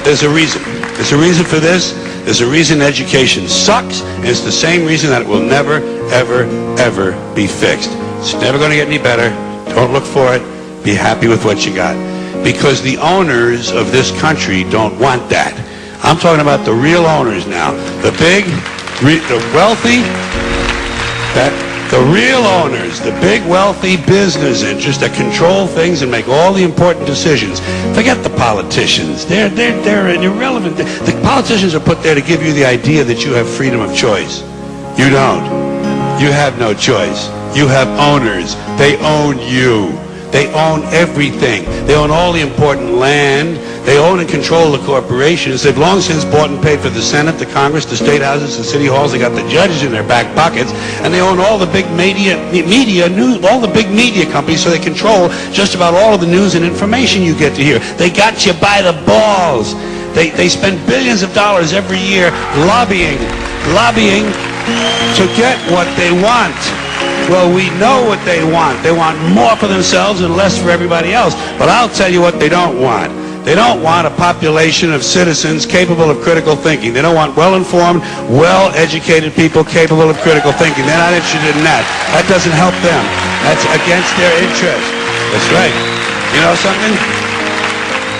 There's a reason. There's a reason for this. There's a reason education sucks, and it's the same reason that it will never, ever, ever be fixed. It's never going to get any better. Don't look for it. Be happy with what you got. Because the owners of this country don't want that. I'm talking about the real owners now. The big, the wealthy, the real owners, the big wealthy business interests that control things and make all the important decisions. Forget the politicians. They're irrelevant. The politicians are put there to give you the idea that you have freedom of choice. You don't. You have no choice. You have owners. They own you. They own everything. They own all the important land. They own and control the corporations. They've long since bought and paid for the Senate, the Congress, the state houses, the city halls. They got the judges in their back pockets, and they own all the big all the big media companies. So they control just about all of the news and information you get to hear. They got you by the balls. They spend billions of dollars every year lobbying to get what they want. Well, we know what they want. They want more for themselves and less for everybody else. But I'll tell you what they don't want. They don't want a population of citizens capable of critical thinking. They don't want well-informed, well-educated people capable of critical thinking. They're not interested in that. That doesn't help them. That's against their interest. That's right. You know something?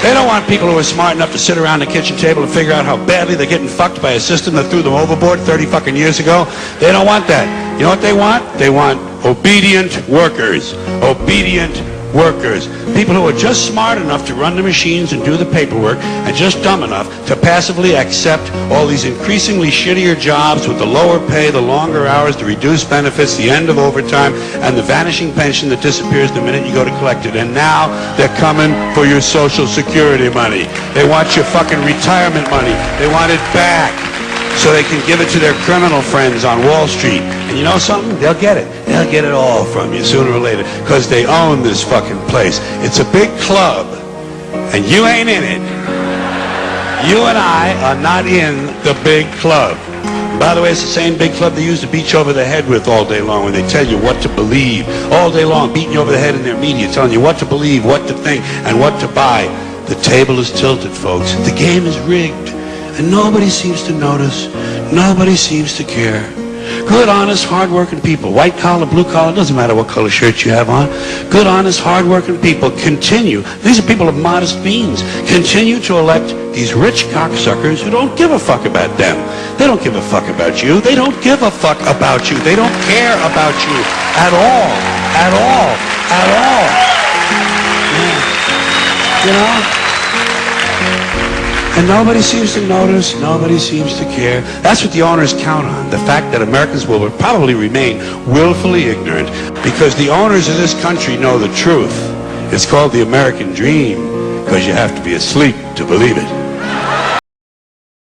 They don't want people who are smart enough to sit around the kitchen table and figure out how badly they're getting fucked by a system that threw them overboard 30 fucking years ago. They don't want that. You know what they want? They want obedient workers. Obedient workers. People who are just smart enough to run the machines and do the paperwork, and just dumb enough to passively accept all these increasingly shittier jobs with the lower pay, the longer hours, the reduced benefits, the end of overtime, and the vanishing pension that disappears the minute you go to collect it. And now they're coming for your Social Security money. They want your fucking retirement money. They want it back so they can give it to their criminal friends on Wall Street. And you know something? They'll get it. They'll get it all from you sooner or later, because they own this fucking place. It's a big club, and you ain't in it. You and I are not in the big club. By the way, it's the same big club they use to beat you over the head with all day long when they tell you what to believe. All day long, beating you over the head in their media, telling you what to believe, what to think, and what to buy. The table is tilted, folks. The game is rigged. And nobody seems to notice. Nobody seems to care. Good, honest, hard-working people, white collar, blue collar, doesn't matter what color shirt you have on. Good, honest, hard-working people continue. These are people of modest means. Continue to elect these rich cocksuckers who don't give a fuck about them. They don't give a fuck about you. They don't give a fuck about you. They don't care about you at all. At all. At all. Yeah. You know? And nobody seems to notice, nobody seems to care. That's what the owners count on, the fact that Americans will probably remain willfully ignorant, because the owners of this country know the truth. It's called the American dream, because you have to be asleep to believe it.